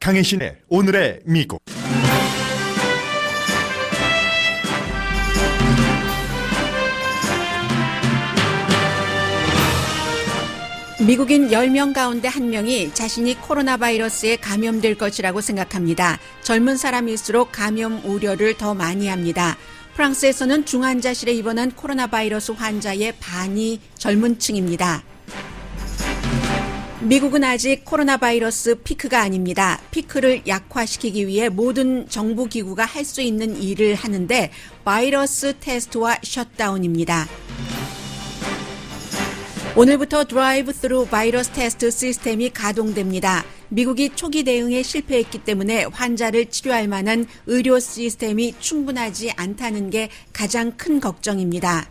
강혜신의 오늘의 미국. 미국인 10명 가운데 1명이 자신이 코로나 바이러스에 감염될 것이라고 생각합니다. 젊은 사람일수록 감염 우려를 더 많이 합니다. 프랑스에서는 중환자실에 입원한 코로나 바이러스 환자의 반이 젊은 층입니다. 미국은 아직 코로나 바이러스 피크가 아닙니다. 피크를 약화시키기 위해 모든 정부 기구가 할 수 있는 일을 하는데 바이러스 테스트와 셧다운입니다. 오늘부터 드라이브 스루 바이러스 테스트 시스템이 가동됩니다. 미국이 초기 대응에 실패했기 때문에 환자를 치료할 만한 의료 시스템이 충분하지 않다는 게 가장 큰 걱정입니다.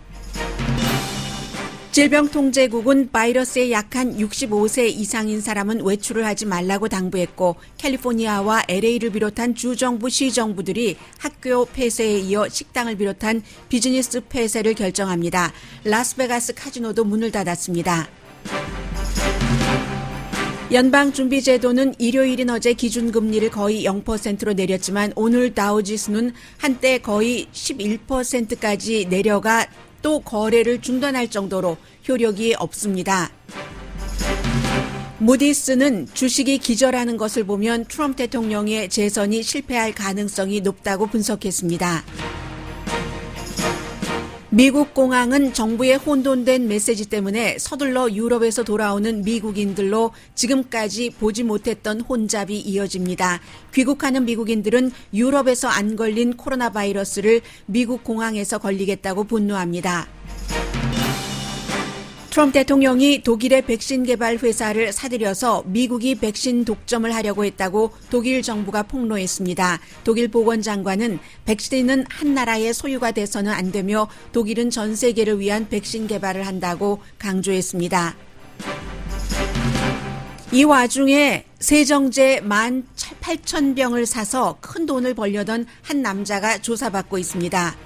질병통제국은 바이러스에 약한 65세 이상인 사람은 외출을 하지 말라고 당부했고 캘리포니아와 LA를 비롯한 주정부, 시정부들이 학교 폐쇄에 이어 식당을 비롯한 비즈니스 폐쇄를 결정합니다. 라스베가스 카지노도 문을 닫았습니다. 연방준비제도는 일요일인 어제 기준금리를 거의 0%로 내렸지만 오늘 다우지수는 한때 거의 11%까지 내려가 또 거래를 중단할 정도로 효력이 없습니다. 무디스는 주식이 기절하는 것을 보면 트럼프 대통령의 재선이 실패할 가능성이 높다고 분석했습니다. 미국 공항은 정부의 혼돈된 메시지 때문에 서둘러 유럽에서 돌아오는 미국인들로 지금까지 보지 못했던 혼잡이 이어집니다. 귀국하는 미국인들은 유럽에서 안 걸린 코로나 바이러스를 미국 공항에서 걸리겠다고 분노합니다. 트럼프 대통령이 독일의 백신 개발 회사를 사들여서 미국이 백신 독점을 하려고 했다고 독일 정부가 폭로했습니다. 독일 보건장관은 백신은 한 나라의 소유가 돼서는 안 되며 독일은 전 세계를 위한 백신 개발을 한다고 강조했습니다. 이 와중에 세정제 18,000병을 사서 큰 돈을 벌려던 한 남자가 조사받고 있습니다.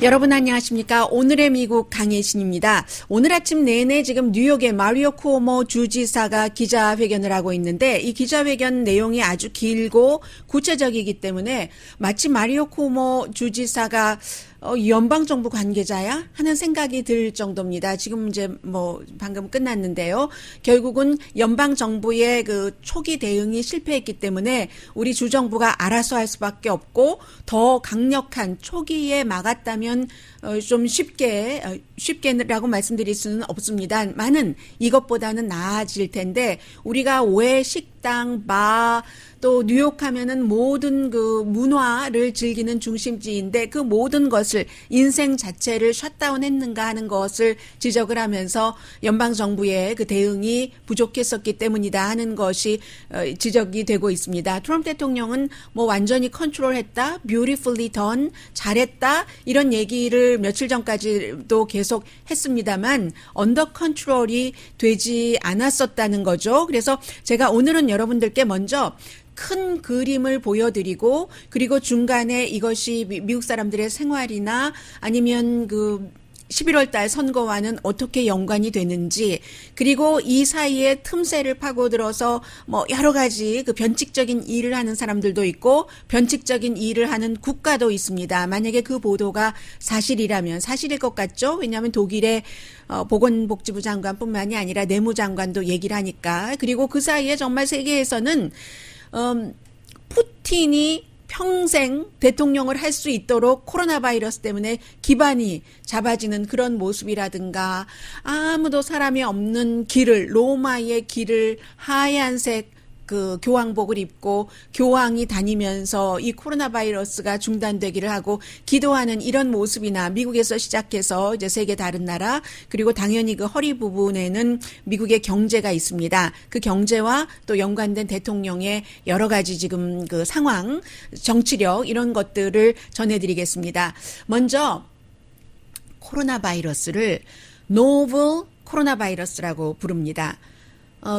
여러분 안녕하십니까? 오늘의 미국 강혜신입니다. 오늘 아침 내내 지금 뉴욕의 마리오 쿠오모 주지사가 기자회견을 하고 있는데 이 기자회견 내용이 아주 길고 구체적이기 때문에 마치 마리오 쿠오모 주지사가 연방정부 관계자야? 하는 생각이 들 정도입니다. 지금 이제 방금 끝났는데요. 결국은 연방정부의 그 초기 대응이 실패했기 때문에 우리 주정부가 알아서 할 수밖에 없고 더 강력한 초기에 막았다면 좀 쉽게라고 말씀드릴 수는 없습니다만은 이것보다는 나아질 텐데 우리가 왜 식당, 바, 또 뉴욕 하면은 모든 그 문화를 즐기는 중심지인데 그 모든 것을 인생 자체를 셧다운 했는가 하는 것을 지적을 하면서 연방정부의 그 대응이 부족했었기 때문이다 하는 것이 지적이 되고 있습니다. 트럼프 대통령은 완전히 컨트롤했다, beautifully done, 잘했다 이런 얘기를 며칠 전까지도 계속 했습니다만 언더 컨트롤이 되지 않았었다는 거죠. 그래서 제가 오늘은 여러분들께 먼저 큰 그림을 보여드리고 그리고 중간에 이것이 미국 사람들의 생활이나 아니면 그 11월 달 선거와는 어떻게 연관이 되는지 그리고 이 사이에 틈새를 파고들어서 여러 가지 그 변칙적인 일을 하는 사람들도 있고 변칙적인 일을 하는 국가도 있습니다. 만약에 그 보도가 사실이라면 사실일 것 같죠? 왜냐하면 독일의 보건복지부 장관뿐만이 아니라 내무장관도 얘기를 하니까 그리고 그 사이에 정말 세계에서는 푸틴이 평생 대통령을 할 수 있도록 코로나 바이러스 때문에 기반이 잡아지는 그런 모습이라든가 아무도 사람이 없는 길을 로마의 길을 하얀색 그 교황복을 입고 교황이 다니면서 이 코로나 바이러스가 중단되기를 하고 기도하는 이런 모습이나 미국에서 시작해서 이제 세계 다른 나라 그리고 당연히 그 허리 부분에는 미국의 경제가 있습니다. 그 경제와 또 연관된 대통령의 여러 가지 지금 그 상황, 정치력 이런 것들을 전해드리겠습니다. 먼저 코로나 바이러스를 노벨 코로나 바이러스라고 부릅니다.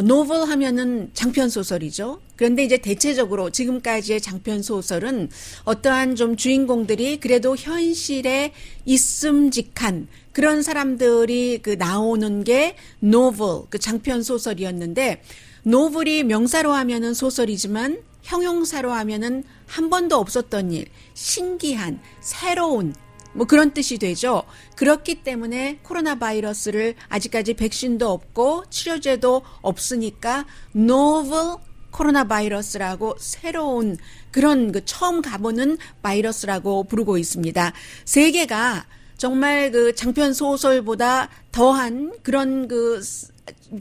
노벨 하면은 장편 소설이죠. 그런데 이제 대체적으로 지금까지의 장편 소설은 어떠한 좀 주인공들이 그래도 현실에 있음직한 그런 사람들이 그 나오는 게 노벨, 그 장편 소설이었는데, 노벨이 명사로 하면은 소설이지만 형용사로 하면은 한 번도 없었던 일, 신기한, 새로운, 뭐 그런 뜻이 되죠. 그렇기 때문에 코로나 바이러스를 아직까지 백신도 없고 치료제도 없으니까 노벨 코로나 바이러스라고 새로운 그런 그 처음 가보는 바이러스라고 부르고 있습니다. 세계가 정말 그 장편 소설보다 더한 그런 그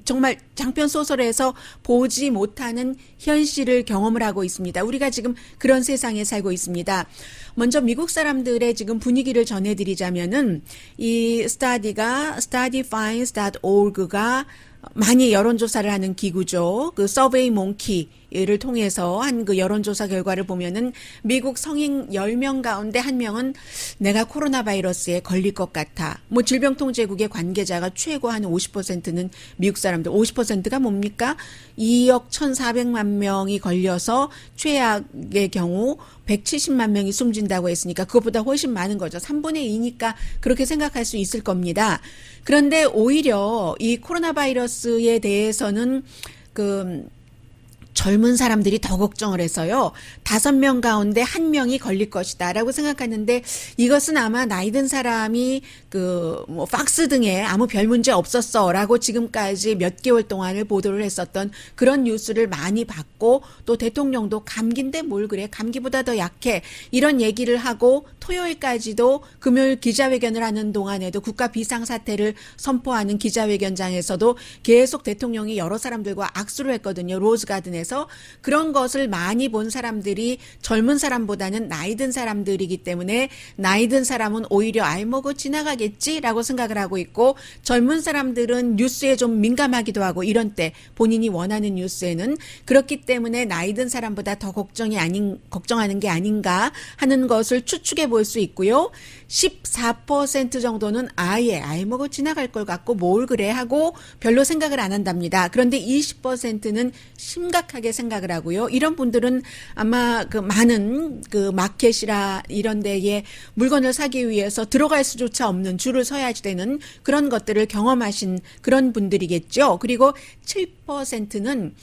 정말 장편 소설에서 보지 못하는 현실을 경험을 하고 있습니다. 우리가 지금 그런 세상에 살고 있습니다. 먼저 미국 사람들의 지금 분위기를 전해드리자면은 이 studyfinds.org가 많이 여론조사를 하는 기구죠. 그 서베이 몽키를 통해서 한 그 여론조사 결과를 보면은 미국 성인 10명 가운데 1명은 내가 코로나 바이러스에 걸릴 것 같아. 뭐 질병통제국의 관계자가 최고 한 50%는 미국 사람들. 50%가 뭡니까? 2억 1,400만 명이 걸려서 최악의 경우 170만 명이 숨진다고 했으니까 그것보다 훨씬 많은 거죠. 3분의 2니까 그렇게 생각할 수 있을 겁니다. 그런데 오히려 이 코로나 바이러스에 대해서는 젊은 사람들이 더 걱정을 해서요. 5명 가운데 1명이 걸릴 것이다 라고 생각하는데, 이것은 아마 나이 든 사람이 뭐 박스 등에 아무 별 문제 없었어 라고 지금까지 몇 개월 동안을 보도를 했었던 그런 뉴스를 많이 받고, 또 대통령도 감기인데 뭘 그래, 감기보다 더 약해, 이런 얘기를 하고 토요일까지도 금요일 기자회견을 하는 동안에도 국가 비상사태를 선포하는 기자회견장에서도 계속 대통령이 여러 사람들과 악수를 했거든요. 로즈가든에서. 그런 것을 많이 본 사람들이 젊은 사람보다는 나이 든 사람들이기 때문에, 나이 든 사람은 오히려 아이 먹어 지나가겠지라고 생각을 하고 있고, 젊은 사람들은 뉴스에 좀 민감하기도 하고, 이런 때 본인이 원하는 뉴스에는. 그렇기 때문에 나이 든 사람보다 더 걱정하는 게 아닌가 하는 것을 추측해 볼 수 있고요. 14% 정도는 아예 아이 먹어 지나갈 걸 갖고 뭘 그래 하고 별로 생각을 안 한답니다. 그런데 20%는 심각하게 생각을 하고요. 이런 분들은 아마 그 많은 그 마켓이라 이런 데에 물건을 사기 위해서 들어갈 수조차 없는, 줄을 서야 되는 그런 것들을 경험하신 그런 분들이겠죠. 그리고 7%는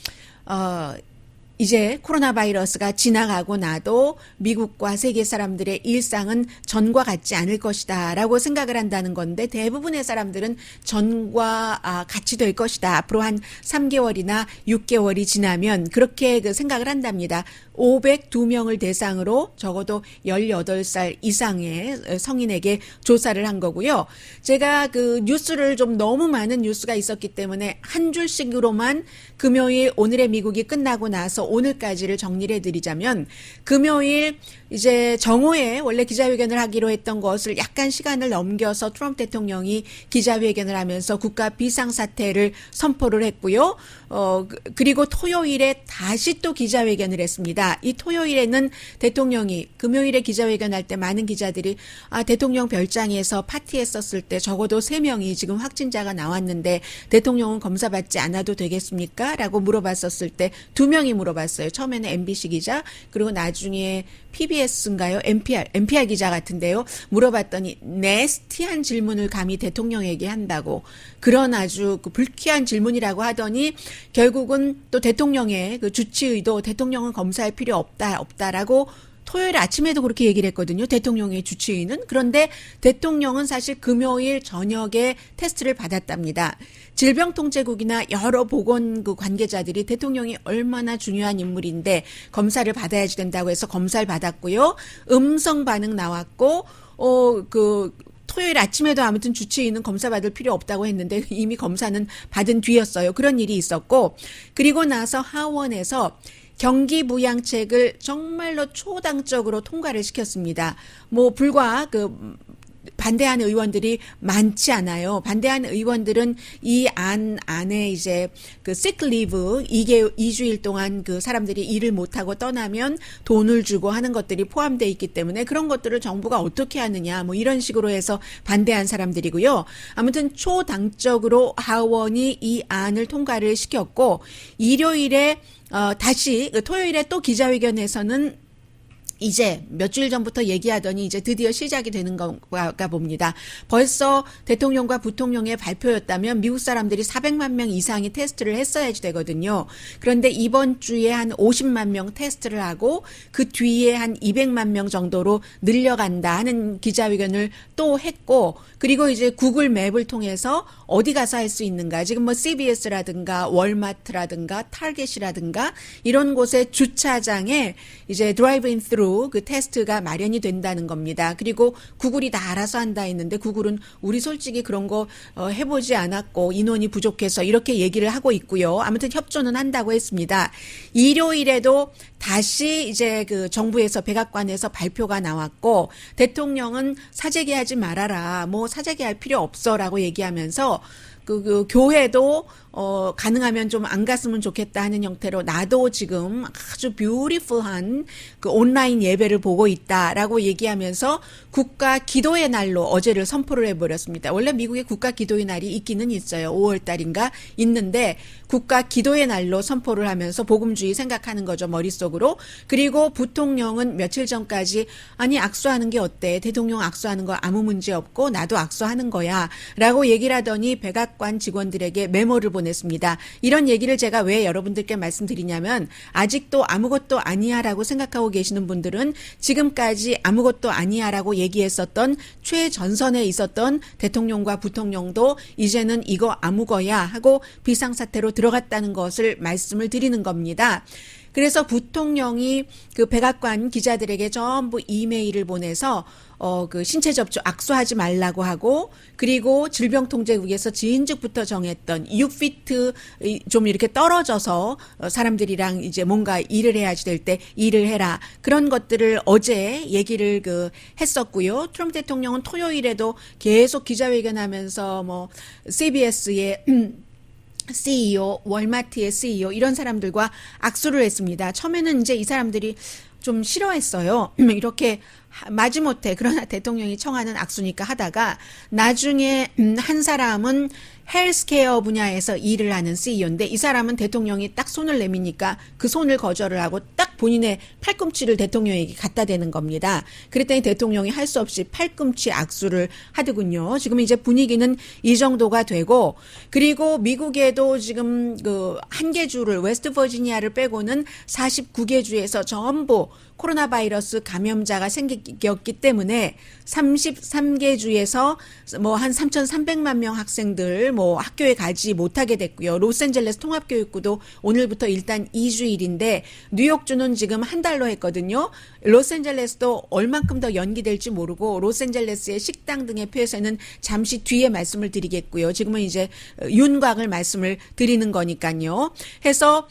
이제 코로나 바이러스가 지나가고 나도 미국과 세계 사람들의 일상은 전과 같지 않을 것이다 라고 생각을 한다는 건데, 대부분의 사람들은 전과 같이 될 것이다. 앞으로 한 3개월이나 6개월이 지나면 그렇게 그 생각을 한답니다. 502명을 대상으로 적어도 18살 이상의 성인에게 조사를 한 거고요. 제가 그 뉴스를 좀 너무 많은 뉴스가 있었기 때문에 한 줄씩으로만 금요일 오늘의 미국이 끝나고 나서 오늘까지를 정리를 해드리자면, 금요일 이제 정오에 원래 기자회견을 하기로 했던 것을 약간 시간을 넘겨서 트럼프 대통령이 기자회견을 하면서 국가 비상사태를 선포를 했고요. 그리고 토요일에 다시 또 기자회견을 했습니다. 이 토요일에는 대통령이 금요일에 기자회견할 때 많은 기자들이 대통령 별장에서 파티했었을 때 적어도 3명이 지금 확진자가 나왔는데 대통령은 검사받지 않아도 되겠습니까? 라고 물어봤었을 때 2명이 물어봤어요. 처음에는 MBC 기자, 그리고 나중에 PBS인가요? NPR 기자 같은데요. 물어봤더니 네스티한 질문을 감히 대통령에게 한다고, 그런 아주 그 불쾌한 질문이라고 하더니 결국은 또 대통령의 그 주치의도 대통령은 검사할 필요 없다라고 토요일 아침에도 그렇게 얘기를 했거든요. 대통령의 주치의는. 그런데 대통령은 사실 금요일 저녁에 테스트를 받았답니다. 질병통제국이나 여러 보건 그 관계자들이 대통령이 얼마나 중요한 인물인데 검사를 받아야지 된다고 해서 검사를 받았고요. 음성 반응 나왔고, 토요일 아침에도 아무튼 주치의는 검사 받을 필요 없다고 했는데 이미 검사는 받은 뒤였어요. 그런 일이 있었고, 그리고 나서 하원에서 경기부양책을 정말로 초당적으로 통과를 시켰습니다. 뭐 불과 반대하는 의원들이 많지 않아요. 반대하는 의원들은 이 안 안에 이제 그 sick leave 2주일 동안 그 사람들이 일을 못하고 떠나면 돈을 주고 하는 것들이 포함되어 있기 때문에 그런 것들을 정부가 어떻게 하느냐 뭐 이런 식으로 해서 반대한 사람들이고요. 아무튼 초당적으로 하원이 이 안을 통과를 시켰고 일요일에 다시 토요일에 또 기자회견에서는 이제 몇 주일 전부터 얘기하더니 이제 드디어 시작이 되는 건가 봅니다. 벌써 대통령과 부통령의 발표였다면 미국 사람들이 400만 명 이상이 테스트를 했어야지 되거든요. 그런데 이번 주에 한 50만 명 테스트를 하고 그 뒤에 한 200만 명 정도로 늘려간다 하는 기자회견을 또 했고 그리고 이제 구글 맵을 통해서 어디 가서 할 수 있는가. 지금 뭐 CBS라든가 월마트라든가 타겟이라든가 이런 곳의 주차장에 이제 드라이브인 스루 그 테스트가 마련이 된다는 겁니다. 그리고 구글이 다 알아서 한다 했는데 구글은 우리 솔직히 그런 거 해보지 않았고 인원이 부족해서 이렇게 얘기를 하고 있고요. 아무튼 협조는 한다고 했습니다. 일요일에도 다시 이제 그 정부에서 백악관에서 발표가 나왔고 대통령은 사재기하지 말아라. 뭐 사재기할 필요 없어라고 얘기하면서 그 교회도 가능하면 좀 안 갔으면 좋겠다 하는 형태로 나도 지금 아주 뷰티풀한 그 온라인 예배를 보고 있다라고 얘기하면서 국가 기도의 날로 어제를 선포를 해버렸습니다. 원래 미국에 국가 기도의 날이 있기는 있어요. 5월 달인가 있는데 국가 기도의 날로 선포를 하면서 복음주의 생각하는 거죠. 머릿속으로. 그리고 부통령은 며칠 전까지 아니 악수하는 게 어때? 대통령 악수하는 거 아무 문제 없고 나도 악수하는 거야 라고 얘기를 하더니 백악관 직원들에게 메모를 보냈습니다. 이런 얘기를 제가 왜 여러분들께 말씀드리냐면 아직도 아무것도 아니야라고 생각하고 계시는 분들은 지금까지 아무것도 아니야라고 얘기했었던 최전선에 있었던 대통령과 부통령도 이제는 이거 아무거야 하고 비상사태로 들어갔다는 것을 말씀을 드리는 겁니다. 그래서 부통령이 그 백악관 기자들에게 전부 이메일을 보내서 그 신체 접촉 악수하지 말라고 하고 그리고 질병통제국에서 지인즉부터 정했던 6피트 좀 이렇게 떨어져서 사람들이랑 이제 뭔가 일을 해야지 될 때 일을 해라. 그런 것들을 어제 얘기를 했었고요. 트럼프 대통령은 토요일에도 계속 기자회견하면서 뭐 CBS의 CEO, 월마트의 CEO 이런 사람들과 악수를 했습니다. 처음에는 이제 이 사람들이 좀 싫어했어요. 이렇게 마지못해 그러나 대통령이 청하는 악수니까 하다가 나중에 한 사람은 헬스케어 분야에서 일을 하는 CEO인데 이 사람은 대통령이 딱 손을 내미니까 그 손을 거절을 하고 딱 본인의 팔꿈치를 대통령에게 갖다 대는 겁니다. 그랬더니 대통령이 할 수 없이 팔꿈치 악수를 하더군요. 지금 이제 분위기는 이 정도가 되고 그리고 미국에도 지금 그 한 개 주를 웨스트 버지니아를 빼고는 49개 주에서 전부 코로나 바이러스 감염자가 생겼기 때문에 33개 주에서 뭐 한 3,300만 명 학생들 뭐 학교에 가지 못하게 됐고요. 로스앤젤레스 통합교육부도 오늘부터 일단 2주일인데 뉴욕주는 지금 한 달로 했거든요. 로스앤젤레스도 얼만큼 더 연기될지 모르고 로스앤젤레스의 식당 등의 폐쇄는 잠시 뒤에 말씀을 드리겠고요. 지금은 이제 윤곽을 말씀을 드리는 거니까요. 해서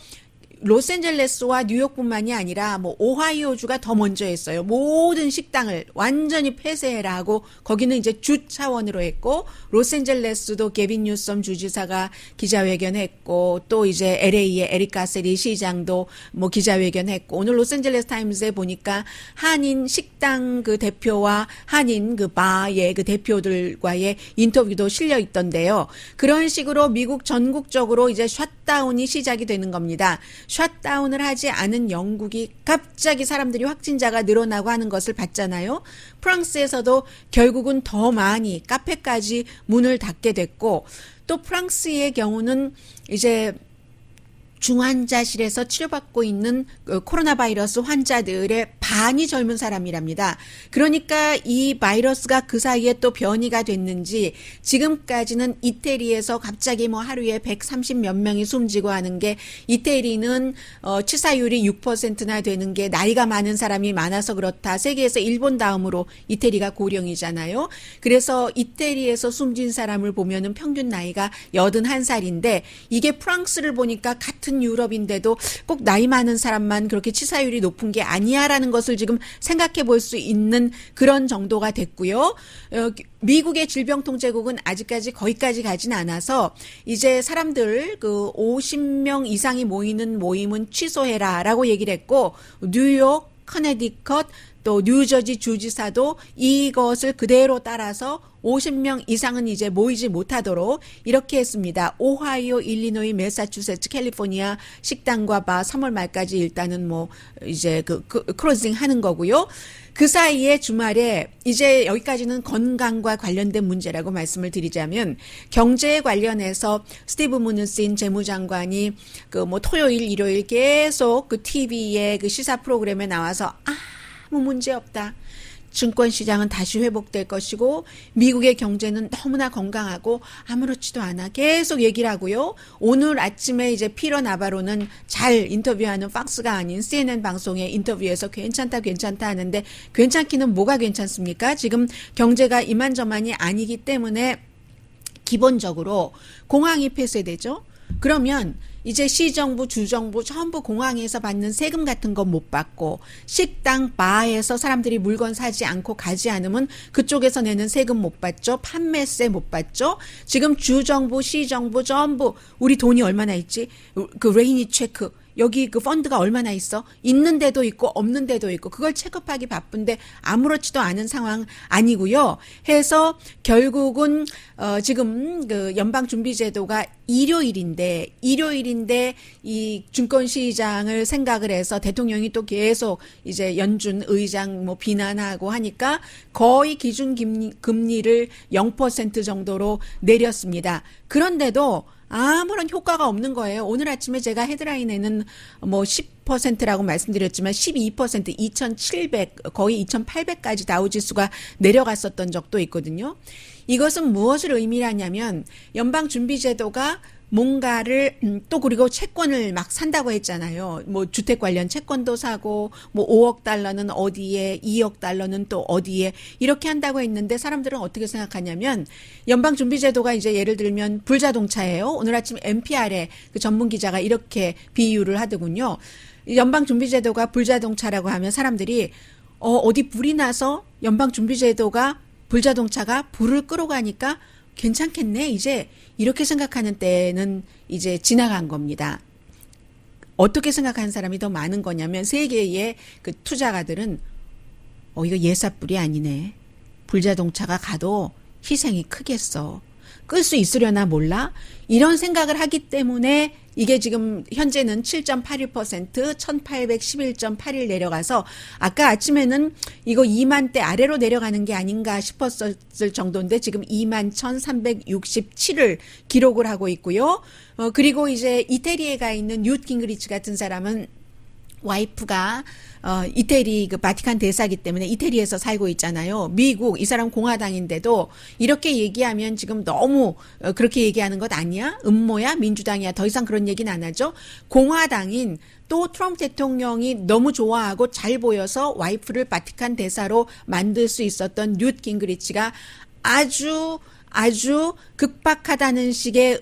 로스앤젤레스와 뉴욕뿐만이 아니라 뭐 오하이오주가 더 먼저 했어요. 모든 식당을 완전히 폐쇄해라 하고 거기는 이제 주 차원으로 했고 로스앤젤레스도 게빈 뉴섬 주지사가 기자회견했고 또 이제 LA의 에릭 가세리 시장도 뭐 기자회견했고 오늘 로스앤젤레스 타임즈에 보니까 한인 식당 그 대표와 한인 그 바의 그 대표들과의 인터뷰도 실려 있던데요. 그런 식으로 미국 전국적으로 이제 셧다운이 시작이 되는 겁니다. 셧다운을 하지 않은 영국이 갑자기 사람들이 확진자가 늘어나고 하는 것을 봤잖아요. 프랑스에서도 결국은 더 많이 카페까지 문을 닫게 됐고 또 프랑스의 경우는 이제 중환자실에서 치료받고 있는 코로나 바이러스 환자들의 반이 젊은 사람이랍니다. 그러니까 이 바이러스가 그 사이에 또 변이가 됐는지 지금까지는 이태리에서 갑자기 뭐 하루에 130 몇 명이 숨지고 하는 게 이태리는 치사율이 6%나 되는 게 나이가 많은 사람이 많아서 그렇다. 세계에서 일본 다음으로 이태리가 고령이잖아요. 그래서 이태리에서 숨진 사람을 보면은 평균 나이가 81살인데 이게 프랑스를 보니까 같은 유럽인데도 꼭 나이 많은 사람만 그렇게 치사율이 높은 게 아니야라는 것을 지금 생각해 볼 수 있는 그런 정도가 됐고요. 미국의 질병통제국은 아직까지 거기까지 가진 않아서 이제 사람들 그 50명 이상이 모이는 모임은 취소해라라고 얘기를 했고 뉴욕, 커네디컷 또 뉴저지 주지사도 이것을 그대로 따라서 50명 이상은 이제 모이지 못하도록 이렇게 했습니다. 오하이오, 일리노이, 매사추세츠, 캘리포니아 식당과 바 3월 말까지 일단은 뭐 이제 크로징 하는 거고요. 그 사이에 주말에 이제 여기까지는 건강과 관련된 문제라고 말씀을 드리자면 경제에 관련해서 스티브 무누신 재무장관이 그 뭐 토요일, 일요일 계속 그 TV에 그 시사 프로그램에 나와서 아무 문제 없다. 증권시장은 다시 회복될 것이고 미국의 경제는 너무나 건강하고 아무렇지도 않아 계속 얘기를 하고요. 오늘 아침에 이제 피러 나바로는 잘 인터뷰하는 팍스가 아닌 CNN 방송의 인터뷰에서 괜찮다 하는데 괜찮기는 뭐가 괜찮습니까? 지금 경제가 이만저만이 아니기 때문에 기본적으로 공항이 폐쇄되죠. 그러면 이제 시정부, 주정부 전부 공항에서 받는 세금 같은 거 못 받고 식당, 바에서 사람들이 물건 사지 않고 가지 않으면 그쪽에서 내는 세금 못 받죠. 판매세 못 받죠. 지금 주정부, 시정부 전부 우리 돈이 얼마나 있지? 그 레이니 체크. 여기 그 펀드가 얼마나 있어? 있는 데도 있고 없는 데도 있고 그걸 체크하기 바쁜데 아무렇지도 않은 상황 아니고요. 해서 결국은 지금 그 연방준비제도가 일요일인데 이 증권시장을 생각을 해서 대통령이 또 계속 이제 연준 의장 뭐 비난하고 하니까 거의 기준금리를 0% 정도로 내렸습니다. 그런데도 아무런 효과가 없는 거예요. 오늘 아침에 제가 헤드라인에는 뭐 10%라고 말씀드렸지만 12% 2,700 거의 2,800까지 다우지수가 내려갔었던 적도 있거든요. 이것은 무엇을 의미하냐면 연방준비제도가 뭔가를 또 그리고 채권을 막 산다고 했잖아요. 뭐 주택 관련 채권도 사고 뭐 5억 달러는 어디에 2억 달러는 또 어디에 이렇게 한다고 했는데 사람들은 어떻게 생각하냐면 연방준비제도가 이제 예를 들면 불자동차예요. 오늘 아침 NPR에 그 전문 기자가 이렇게 비유를 하더군요. 연방준비제도가 불자동차라고 하면 사람들이 어디 불이 나서 연방준비제도가 불자동차가 불을 끄러 가니까 괜찮겠네. 이제 이렇게 생각하는 때는 이제 지나간 겁니다. 어떻게 생각하는 사람이 더 많은 거냐면 세계의 그 투자가들은 이거 예사뿔이 아니네. 불자동차가 가도 희생이 크겠어. 끌 수 있으려나 몰라? 이런 생각을 하기 때문에 이게 지금 현재는 7.81% 1811.81 내려가서 아까 아침에는 이거 2만대 아래로 내려가는 게 아닌가 싶었을 정도인데 지금 21,367을 기록을 하고 있고요. 그리고 이제 이태리에 가 있는 뉴트 깅그리치 같은 사람은 와이프가 이태리 그 바티칸 대사기 때문에 이태리에서 살고 있잖아요. 미국 이 사람 공화당인데도 이렇게 얘기하면 지금 너무 그렇게 얘기하는 것 아니야? 음모야? 민주당이야? 더 이상 그런 얘기는 안 하죠. 공화당인 또 트럼프 대통령이 너무 좋아하고 잘 보여서 와이프를 바티칸 대사로 만들 수 있었던 뉴트 깅그리치가 아주 극박하다는 식의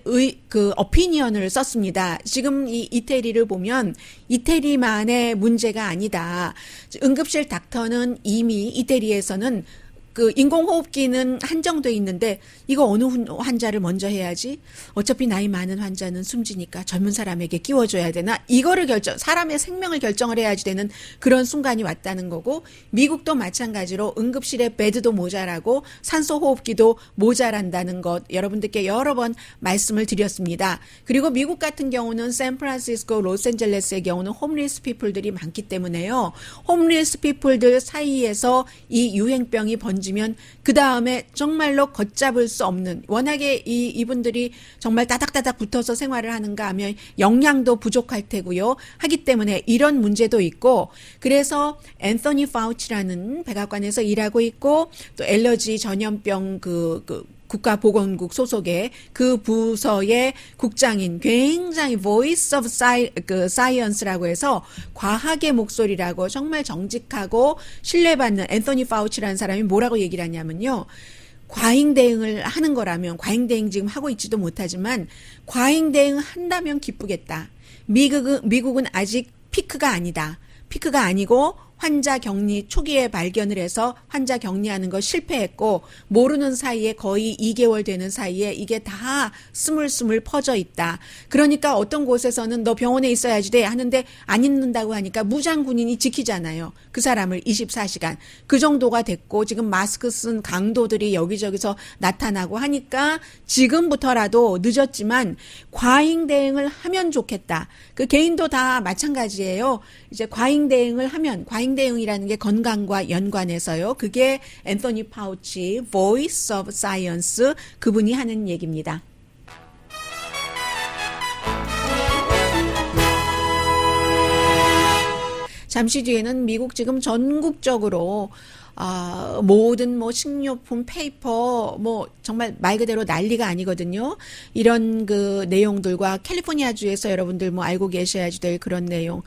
그 어피니언을 썼습니다. 지금 이 이태리를 보면 이태리만의 문제가 아니다. 응급실 닥터는 이미 이태리에서는 그 인공호흡기는 한정돼 있는데 이거 어느 환자를 먼저 해야지? 어차피 나이 많은 환자는 숨지니까 젊은 사람에게 끼워줘야 되나? 이거를 사람의 생명을 결정을 해야지 되는 그런 순간이 왔다는 거고 미국도 마찬가지로 응급실에 베드도 모자라고 산소호흡기도 모자란다는 것 여러분들께 여러 번 말씀을 드렸습니다. 그리고 미국 같은 경우는 샌프란시스코, 로스앤젤레스의 경우는 홈리스 피플들이 많기 때문에요. 홈리스 피플들 사이에서 이 유행병이 번지면 그 다음에 정말로 걷잡을 수 없는 워낙에 이분들이 정말 따닥따닥 붙어서 생활을 하는가 하면 영양도 부족할 테고요. 하기 때문에 이런 문제도 있고 그래서 앤서니 파우치라는 백악관에서 일하고 있고 또 엘러지 전염병 국가보건국 소속의 그 부서의 국장인 굉장히 voice of science라고 해서 과학의 목소리라고 정말 정직하고 신뢰받는 앤서니 파우치라는 사람이 뭐라고 얘기를 하냐면요. 과잉 대응을 하는 거라면 과잉 대응 지금 하고 있지도 못하지만 과잉 대응 한다면 기쁘겠다. 미국은 아직 피크가 아니다. 피크가 아니고 환자 격리 초기에 발견을 해서 환자 격리하는 거 실패했고 모르는 사이에 거의 2개월 되는 사이에 이게 다 스물스물 퍼져 있다. 그러니까 어떤 곳에서는 너 병원에 있어야지 돼 하는데 안 있는다고 하니까 무장 군인이 지키잖아요. 그 사람을 24시간. 그 정도가 됐고 지금 마스크 쓴 강도들이 여기저기서 나타나고 하니까 지금부터라도 늦었지만 과잉 대응을 하면 좋겠다. 그 개인도 다 마찬가지예요. 이제 과잉 대응을 하면 과잉 대응이라는 게 건강과 연관해서요. 그게 앤서니 파우치 Voice of Science 그분이 하는 얘기입니다. 잠시 뒤에는 미국 지금 전국적으로 모든 뭐 식료품, 페이퍼, 뭐 정말 말 그대로 난리가 아니거든요. 이런 그 내용들과 캘리포니아주에서 여러분들 뭐 알고 계셔야지 될 그런 내용.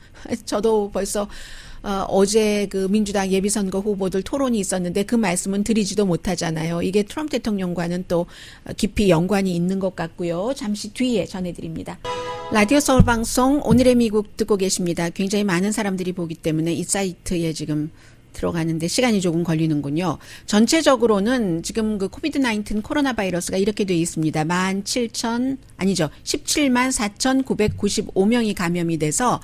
저도 벌써 어제 그 민주당 예비선거 후보들 토론이 있었는데 그 말씀은 드리지도 못하잖아요. 이게 트럼프 대통령과는 또 깊이 연관이 있는 것 같고요. 잠시 뒤에 전해드립니다. 라디오 서울 방송 오늘의 미국 듣고 계십니다. 굉장히 많은 사람들이 보기 때문에 이 사이트에 지금 들어가는데 시간이 조금 걸리는군요. 전체적으로는 지금 그 코비드-19 코로나 바이러스가 이렇게 되어 있습니다. 17만 4,995명이 감염이 돼서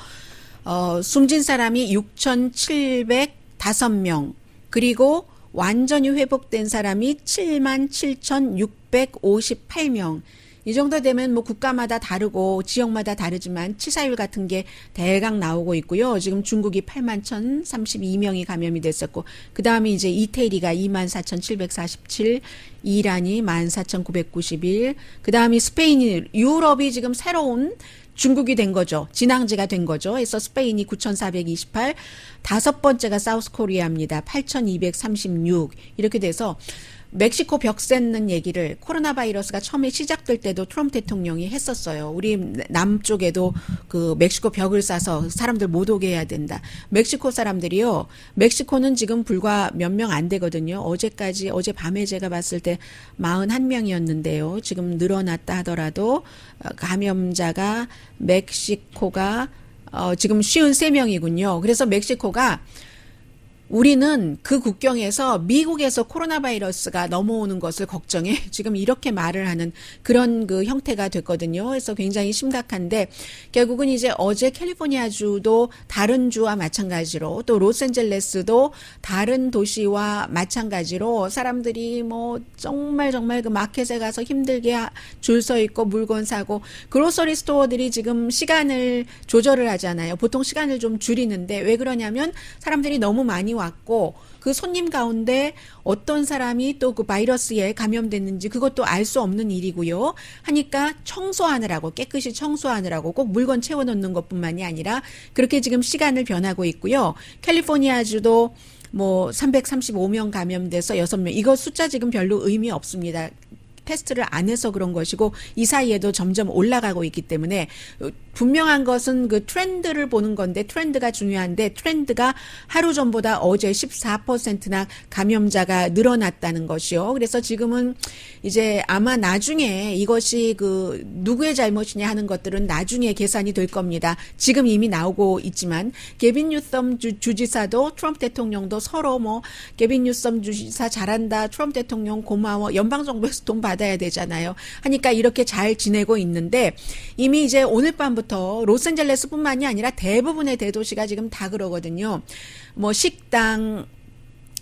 숨진 사람이 6,705명 그리고 완전히 회복된 사람이 77,658명. 이 정도 되면 뭐 국가마다 다르고 지역마다 다르지만 치사율 같은 게 대강 나오고 있고요. 지금 중국이 81,032명이 감염이 됐었고 그 다음에 이제 이태리가 24,747, 이란이 14,991, 그 다음에 스페인이 유럽이 지금 새로운 중국이 된 거죠. 진앙지가 된 거죠. 그래서 스페인이 9,428, 다섯 번째가 사우스 코리아입니다. 8,236 이렇게 돼서 멕시코 벽 сед는 얘기를 코로나 바이러스가 처음에 시작될 때도 트럼프 대통령이 했었어요. 우리 남쪽에도 그 멕시코 벽을 싸서 사람들 못 오게 해야 된다. 멕시코 사람들이요. 멕시코는 지금 불과 몇 명 안 되거든요. 어제 밤에 제가 봤을 때 41명이었는데요. 지금 늘어났다 하더라도 감염자가 멕시코가 지금 53명이군요. 그래서 멕시코가 우리는 그 국경에서 미국에서 코로나 바이러스가 넘어오는 것을 걱정해 지금 이렇게 말을 하는 그런 그 형태가 됐거든요. 그래서 굉장히 심각한데 결국은 이제 어제 캘리포니아주도 다른 주와 마찬가지로 또 로스앤젤레스도 다른 도시와 마찬가지로 사람들이 뭐 정말 그 마켓에 가서 힘들게 줄 서 있고 물건 사고 그로서리 스토어들이 지금 시간을 조절을 하잖아요. 보통 시간을 좀 줄이는데 왜 그러냐면 사람들이 너무 많이 왔고 그 손님 가운데 어떤 사람이 또 그 바이러스에 감염됐는지 그것도 알 수 없는 일이고요. 하니까 청소하느라고 깨끗이 청소하느라고 꼭 물건 채워놓는 것뿐만이 아니라 그렇게 지금 시간을 변하고 있고요. 캘리포니아주도 뭐 335명 감염돼서 6명 이거 숫자 지금 별로 의미 없습니다. 테스트를 안 해서 그런 것이고 이 사이에도 점점 올라가고 있기 때문에 분명한 것은 그 트렌드를 보는 건데 트렌드가 중요한데 트렌드가 하루 전보다 어제 14%나 감염자가 늘어났다는 것이요. 그래서 지금은 이제 아마 나중에 이것이 그 누구의 잘못이냐 하는 것들은 나중에 계산이 될 겁니다. 지금 이미 나오고 있지만 게빈 뉴섬 주지사도 트럼프 대통령도 서로 뭐 게빈 뉴섬 주지사 잘한다. 트럼프 대통령 고마워. 연방정부에서 돈 받아야 되잖아요. 하니까 이렇게 잘 지내고 있는데 이미 이제 오늘 밤부터 로스앤젤레스뿐만이 아니라 대부분의 대도시가 지금 다 그러거든요. 뭐 식당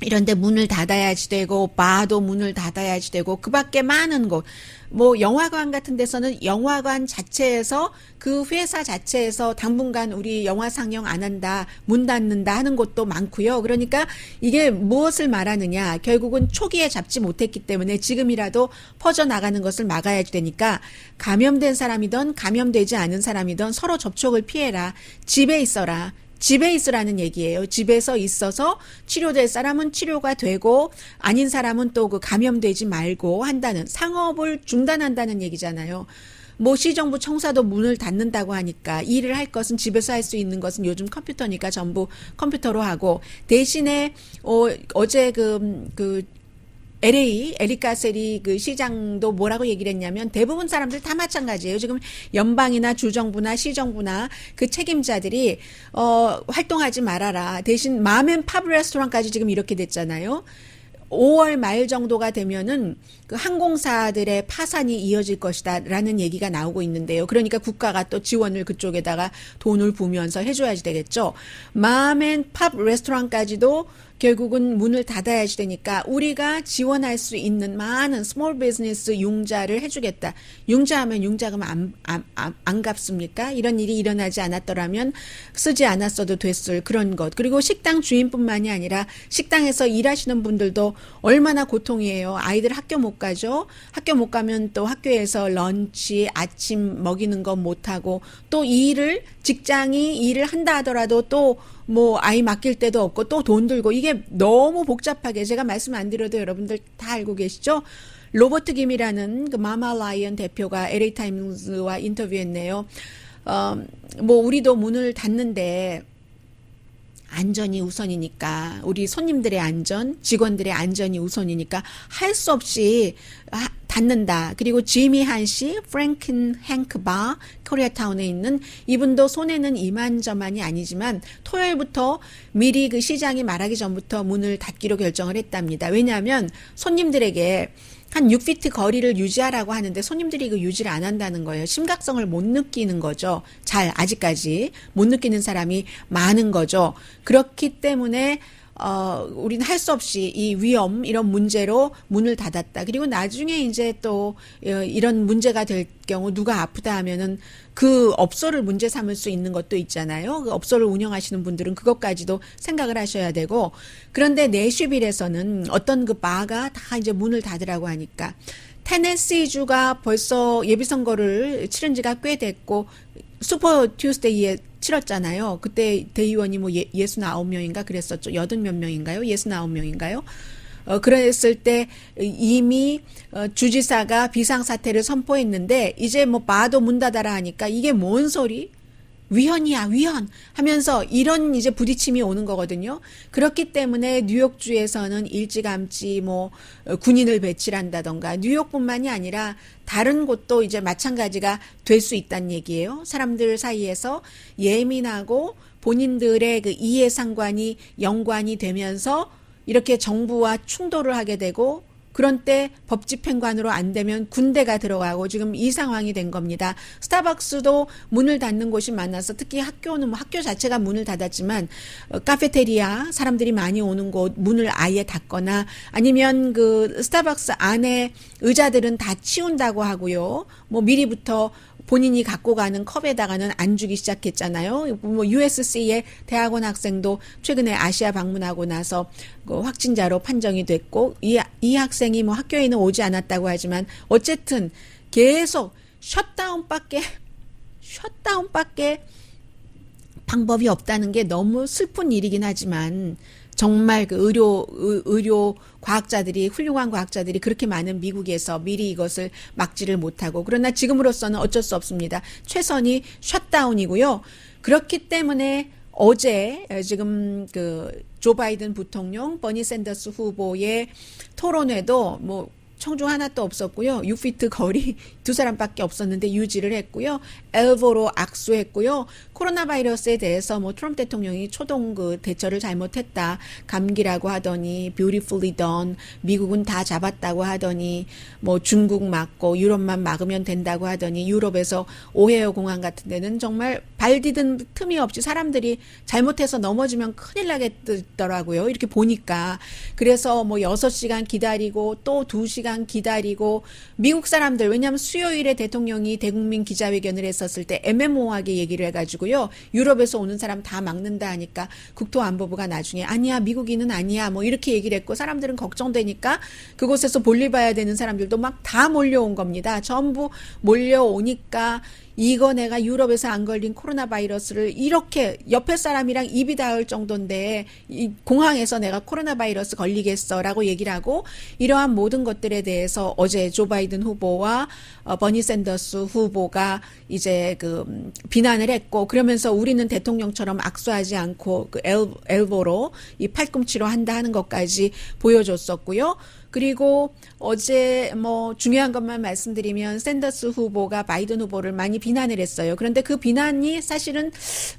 이런 데 문을 닫아야지 되고 바도 문을 닫아야지 되고 그밖에 많은 곳 뭐 영화관 같은 데서는 영화관 자체에서 그 회사 자체에서 당분간 우리 영화 상영 안 한다 문 닫는다 하는 곳도 많고요. 그러니까 이게 무엇을 말하느냐 결국은 초기에 잡지 못했기 때문에 지금이라도 퍼져나가는 것을 막아야 되니까 감염된 사람이든 감염되지 않은 사람이든 서로 접촉을 피해라. 집에 있어라. 집에 있으라는 얘기예요. 집에서 있어서 치료될 사람은 치료가 되고 아닌 사람은 또 그 감염되지 말고 한다는 상업을 중단한다는 얘기잖아요. 뭐 시정부 청사도 문을 닫는다고 하니까 일을 할 것은 집에서 할 수 있는 것은 요즘 컴퓨터니까 전부 컴퓨터로 하고 대신에 어제 그 에릭 가세리 그 시장도 뭐라고 얘기를 했냐면 대부분 사람들 다 마찬가지예요. 지금 연방이나 주정부나 시정부나 그 책임자들이 활동하지 말아라. 대신 맘앤팝 레스토랑까지 지금 이렇게 됐잖아요. 5월 말 정도가 되면은 그 항공사들의 파산이 이어질 것이다라는 얘기가 나오고 있는데요. 그러니까 국가가 또 지원을 그쪽에다가 돈을 부으면서 해줘야지 되겠죠. 맘앤팝 레스토랑까지도 결국은 문을 닫아야지 되니까 우리가 지원할 수 있는 많은 스몰 비즈니스 융자를 해주겠다. 융자하면 융자금 안 갚습니까? 이런 일이 일어나지 않았더라면 쓰지 않았어도 됐을 그런 것. 그리고 식당 주인뿐만이 아니라 식당에서 일하시는 분들도 얼마나 고통이에요. 아이들 학교 못 가죠. 학교 못 가면 또 학교에서 런치, 아침 먹이는 거 못하고 또 직장이 일을 한다 하더라도 또 뭐 아이 맡길 데도 없고 또 돈 들고 이게 너무 복잡하게 제가 말씀 안 드려도 여러분들 다 알고 계시죠? 로버트 김이라는 그 마마 라이언 대표가 LA 타임스와 인터뷰했네요. 뭐 우리도 문을 닫는데 안전이 우선이니까 우리 손님들의 안전, 직원들의 안전이 우선이니까 할 수 없이 닫는다. 그리고 지미 한시, 프랭킨 행크 바, 코리아타운에 있는 이분도 손해는 이만저만이 아니지만 토요일부터 미리 그 시장이 말하기 전부터 문을 닫기로 결정을 했답니다. 왜냐하면 손님들에게 한 6피트 거리를 유지하라고 하는데 손님들이 그 유지를 안 한다는 거예요. 심각성을 못 느끼는 거죠. 아직까지 못 느끼는 사람이 많은 거죠. 그렇기 때문에 우리는 할 수 없이 이 위험, 이런 문제로 문을 닫았다. 그리고 나중에 이제 또 이런 문제가 될 경우 누가 아프다 하면은 그 업소를 문제 삼을 수 있는 것도 있잖아요. 그 업소를 운영하시는 분들은 그것까지도 생각을 하셔야 되고. 그런데 내슈빌에서는 어떤 그 바가 다 이제 문을 닫으라고 하니까 테네시주가 벌써 예비선거를 치른 지가 꽤 됐고 슈퍼 튜스데이에 치렀잖아요. 그때 대의원이 뭐 69명인가 그랬었죠. 80몇 명인가요? 69명인가요? 그랬을 때 이미 주지사가 비상사태를 선포했는데 이제 뭐 바도 문 닫아라 하니까 이게 뭔 소리? 위헌이야, 위헌 하면서 이런 이제 부딪힘이 오는 거거든요. 그렇기 때문에 뉴욕주에서는 일찌감치 뭐 군인을 배치를 한다던가 뉴욕뿐만이 아니라 다른 곳도 이제 마찬가지가 될 수 있다는 얘기예요. 사람들 사이에서 예민하고 본인들의 그 이해상관이 연관이 되면서 이렇게 정부와 충돌을 하게 되고 그런 때 법 집행관으로 안 되면 군대가 들어가고 지금 이 상황이 된 겁니다. 스타벅스도 문을 닫는 곳이 많아서 특히 학교는 뭐 학교 자체가 문을 닫았지만 카페테리아 사람들이 많이 오는 곳 문을 아예 닫거나 아니면 그 스타벅스 안에 의자들은 다 치운다고 하고요. 뭐 미리부터 본인이 갖고 가는 컵에다가는 안 주기 시작했잖아요. 뭐 USC의 대학원 학생도 최근에 아시아 방문하고 나서 그 확진자로 판정이 됐고 이 학생이 뭐 학교에는 오지 않았다고 하지만 어쨌든 계속 셧다운밖에 방법이 없다는 게 너무 슬픈 일이긴 하지만 정말 그 의료 과학자들이 훌륭한 과학자들이 그렇게 많은 미국에서 미리 이것을 막지를 못하고 그러나 지금으로서는 어쩔 수 없습니다. 최선이 셧다운이고요. 그렇기 때문에 어제 지금 그 조 바이든 부통령, 버니 샌더스 후보의 토론회도 뭐 청중 하나도 없었고요. 6피트 거리 두 사람밖에 없었는데 유지를 했고요. 엘보로 악수했고요. 코로나 바이러스에 대해서 뭐 트럼프 대통령이 초동 그 대처를 잘못했다. 감기라고 하더니 beautifully done. 미국은 다 잡았다고 하더니 뭐 중국 막고 유럽만 막으면 된다고 하더니 유럽에서 오헤어 공항 같은 데는 정말 발 디딘 틈이 없이 사람들이 잘못해서 넘어지면 큰일 나겠더라고요. 이렇게 보니까. 그래서 뭐 6시간 기다리고 또 2시간 기다리고 미국 사람들 왜냐하면 수요일에 대통령이 대국민 기자회견을 했었을 때 애매모호하게 얘기를 해가지고요. 유럽에서 오는 사람 다 막는다 하니까 국토안보부가 나중에 아니야 미국인은 아니야 뭐 이렇게 얘기를 했고 사람들은 걱정되니까 그곳에서 볼일 봐야 되는 사람들도 막 다 몰려온 겁니다. 전부 몰려오니까 이거 내가 유럽에서 안 걸린 코로나 바이러스를 이렇게 옆에 사람이랑 입이 닿을 정도인데 이 공항에서 내가 코로나 바이러스 걸리겠어라고 얘기를 하고 이러한 모든 것들에 대해서 어제 조 바이든 후보와 버니 샌더스 후보가 이제 그 비난을 했고 그러면서 우리는 대통령처럼 악수하지 않고 그 엘보로 이 팔꿈치로 한다 하는 것까지 보여줬었고요. 그리고 어제 뭐 중요한 것만 말씀드리면 샌더스 후보가 바이든 후보를 많이 비난을 했어요. 그런데 그 비난이 사실은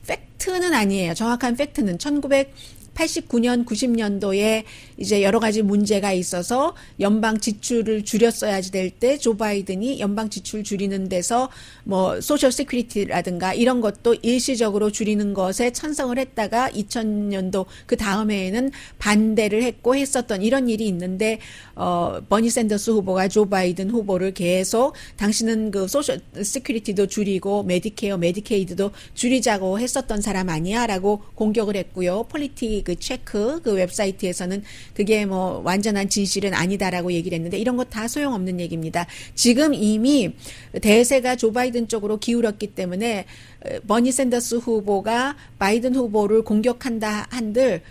팩트는 아니에요. 정확한 팩트는 1989년, 90년도에 이제 여러 가지 문제가 있어서 연방 지출을 줄였어야지 될 때 조 바이든이 연방 지출 줄이는 데서 뭐 소셜 시큐리티라든가 이런 것도 일시적으로 줄이는 것에 찬성을 했다가 2000년도 그 다음해에는 반대를 했고 했었던 이런 일이 있는데 버니 샌더스 후보가 조 바이든 후보를 계속 당신은 그 소셜 시큐리티도 줄이고 메디케어, 메디케이드도 줄이자고 했었던 사람 아니야라고 공격을 했고요. 폴리티 그 체크 그 웹사이트에서는 그게 뭐 완전한 진실은 아니다라고 얘기를 했는데 이런 거 다 소용없는 얘기입니다. 지금 이미 대세가 조 바이든 쪽으로 기울었기 때문에 버니 샌더스 후보가 바이든 후보를 공격한다 한들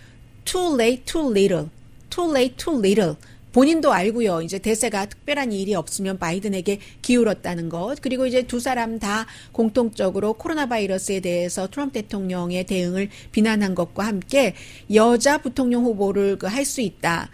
too late, too little, too late, too little. 본인도 알고요. 이제 대세가 특별한 일이 없으면 바이든에게 기울었다는 것. 그리고 이제 두 사람 다 공통적으로 코로나 바이러스에 대해서 트럼프 대통령의 대응을 비난한 것과 함께 여자 부통령 후보를 할 수 있다.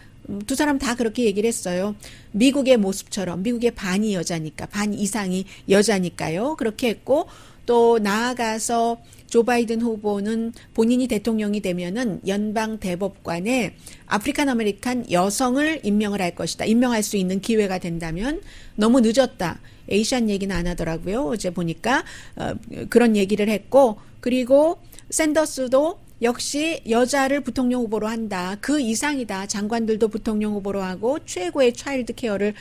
두 사람 다 그렇게 얘기를 했어요. 미국의 모습처럼 미국의 반이 여자니까 반 이상이 여자니까요. 그렇게 했고 또 나아가서 조 바이든 후보는 본인이 대통령이 되면은 연방 대법관에 아프리칸 아메리칸 여성을 임명을 할 것이다. 임명할 수 있는 기회가 된다면 너무 늦었다. 에이시안 얘기는 안 하더라고요. 어제 보니까 그런 얘기를 했고 그리고 샌더스도 역시 여자를 부통령 후보로 한다. 그 이상이다. 장관들도 부통령 후보로 하고 최고의 차일드 케어를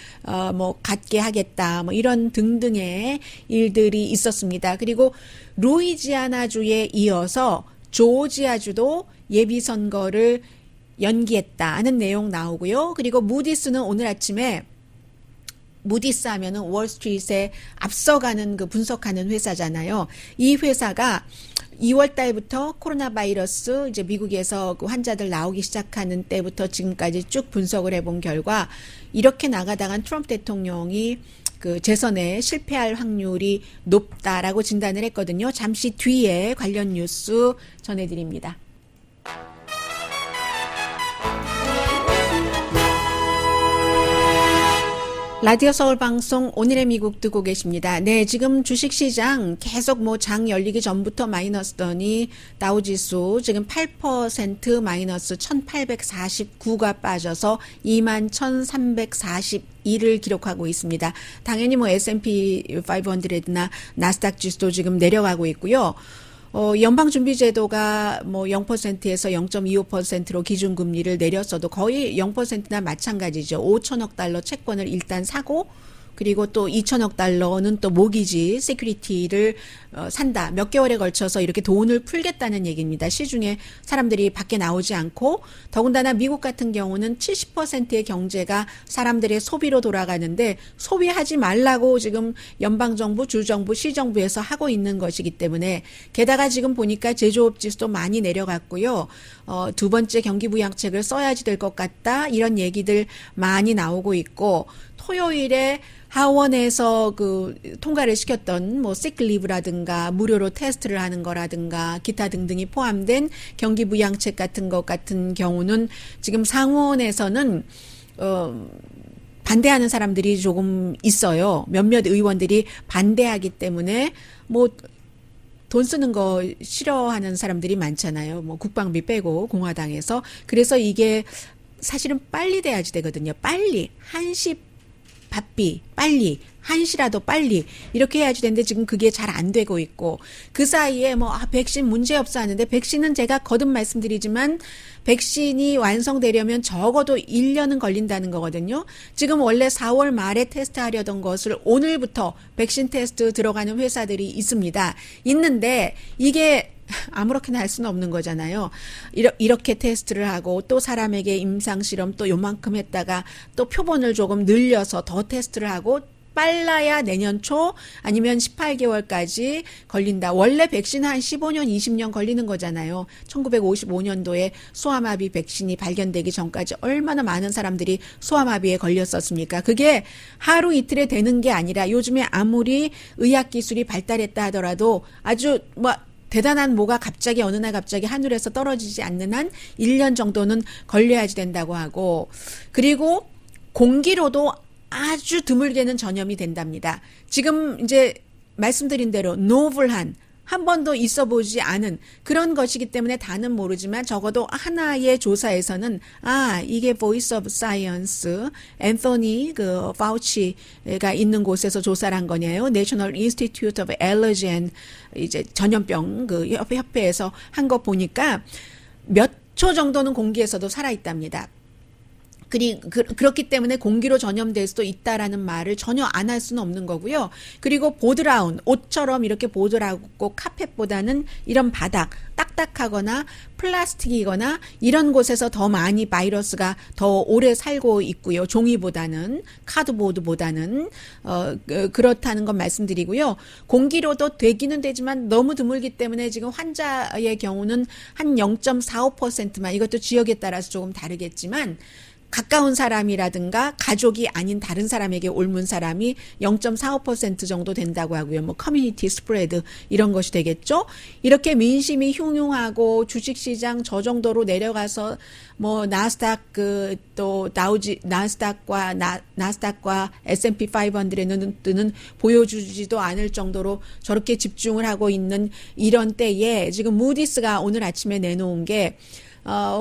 뭐 갖게 하겠다. 뭐 이런 등등의 일들이 있었습니다. 그리고 루이지아나주에 이어서 조지아주도 예비 선거를 연기했다는 내용 나오고요. 그리고 무디스는 오늘 아침에 무디스 하면은 월스트리트에 앞서가는 그 분석하는 회사잖아요. 이 회사가 2월 달부터 코로나 바이러스 이제 미국에서 그 환자들 나오기 시작하는 때부터 지금까지 쭉 분석을 해본 결과 이렇게 나가다간 트럼프 대통령이 그 재선에 실패할 확률이 높다라고 진단을 했거든요. 잠시 뒤에 관련 뉴스 전해드립니다. 라디오 서울 방송 오늘의 미국 듣고 계십니다. 네, 지금 주식시장 계속 뭐 장 열리기 전부터 마이너스더니 다우지수 지금 8% 마이너스 1849가 빠져서 21,342를 기록하고 있습니다. 당연히 뭐 S&P 500나 나스닥 지수도 지금 내려가고 있고요. 연방준비제도가 뭐 0%에서 0.25%로 기준금리를 내렸어도 거의 0%나 마찬가지죠. 5천억 달러 채권을 일단 사고 그리고 또 2천억 달러는 또 모기지 세큐리티를 산다. 몇 개월에 걸쳐서 이렇게 돈을 풀겠다는 얘기입니다. 시중에 사람들이 밖에 나오지 않고 더군다나 미국 같은 경우는 70%의 경제가 사람들의 소비로 돌아가는데 소비하지 말라고 지금 연방정부, 주정부, 시정부에서 하고 있는 것이기 때문에 게다가 지금 보니까 제조업 지수도 많이 내려갔고요. 두 번째 경기부양책을 써야지 될 것 같다. 이런 얘기들 많이 나오고 있고 토요일에 하원에서 그 통과를 시켰던 뭐 시크리브라든가 무료로 테스트를 하는 거라든가 기타 등등이 포함된 경기부양책 같은 것 같은 경우는 지금 상원에서는 반대하는 사람들이 조금 있어요. 몇몇 의원들이 반대하기 때문에 뭐 돈 쓰는 거 싫어하는 사람들이 많잖아요. 뭐 국방비 빼고 공화당에서. 그래서 이게 사실은 빨리 돼야지 되거든요. 빨리. 한시 바삐 빨리 한시라도 빨리 이렇게 해야지 되는데 지금 그게 잘 안 되고 있고 그 사이에 뭐 백신 문제없어 하는데 백신은 제가 거듭 말씀드리지만 백신이 완성되려면 적어도 1년은 걸린다는 거거든요. 지금 원래 4월 말에 테스트하려던 것을 오늘부터 백신 테스트 들어가는 회사들이 있습니다. 있는데 이게 아무렇게나 할 수는 없는 거잖아요. 이렇게 테스트를 하고 또 사람에게 임상실험 또 요만큼 했다가 또 표본을 조금 늘려서 더 테스트를 하고 빨라야 내년 초 아니면 18개월까지 걸린다. 원래 백신 한 15년, 20년 걸리는 거잖아요. 1955년도에 소아마비 백신이 발견되기 전까지 얼마나 많은 사람들이 소아마비에 걸렸었습니까? 그게 하루 이틀에 되는 게 아니라 요즘에 아무리 의학기술이 발달했다 하더라도 아주 뭐 대단한 뭐가 갑자기 어느 날 갑자기 하늘에서 떨어지지 않는 한 1년 정도는 걸려야지 된다고 하고 그리고 공기로도 아주 드물게는 전염이 된답니다. 지금 이제 말씀드린 대로 노블한 한 번도 있어 보지 않은 그런 것이기 때문에 다는 모르지만 적어도 하나의 조사에서는 이게 Voice of Science 앤서니 그 파우치가 있는 곳에서 조사를 한 거네요. National Institute of Allergy and 이제 전염병 그 협회에서 한 거 보니까 몇 초 정도는 공기에서도 살아 있답니다. 그렇기 때문에 공기로 전염될 수도 있다라는 말을 전혀 안 할 수는 없는 거고요. 그리고 보드라운, 옷처럼 이렇게 보드라고 카펫보다는 이런 바닥, 딱딱하거나 플라스틱이거나 이런 곳에서 더 많이 바이러스가 더 오래 살고 있고요. 종이보다는, 카드보드보다는, 그렇다는 건 말씀드리고요. 공기로도 되기는 되지만 너무 드물기 때문에 지금 환자의 경우는 한 0.45%만, 이것도 지역에 따라서 조금 다르겠지만, 가까운 사람이라든가 가족이 아닌 다른 사람에게 옮은 사람이 0.45% 정도 된다고 하고요. 뭐 커뮤니티 스프레드 이런 것이 되겠죠. 이렇게 민심이 흉흉하고 주식시장 저 정도로 내려가서 뭐 나스닥 또 나스닥과 S&P 500는 보여주지도 않을 정도로 저렇게 집중을 하고 있는 이런 때에 지금 무디스가 오늘 아침에 내놓은 게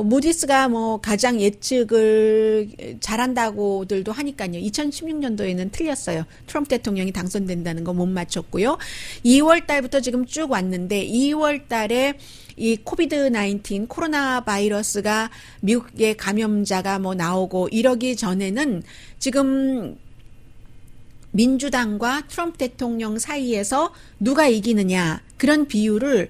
무디스가 뭐 가장 예측을 잘한다고들도 하니까요. 2016년도에는 틀렸어요. 트럼프 대통령이 당선된다는 거 못 맞췄고요. 2월 달부터 지금 쭉 왔는데 2월 달에 이 코비드-19 코로나 바이러스가 미국의 감염자가 뭐 나오고 이러기 전에는 지금 민주당과 트럼프 대통령 사이에서 누가 이기느냐 그런 비율을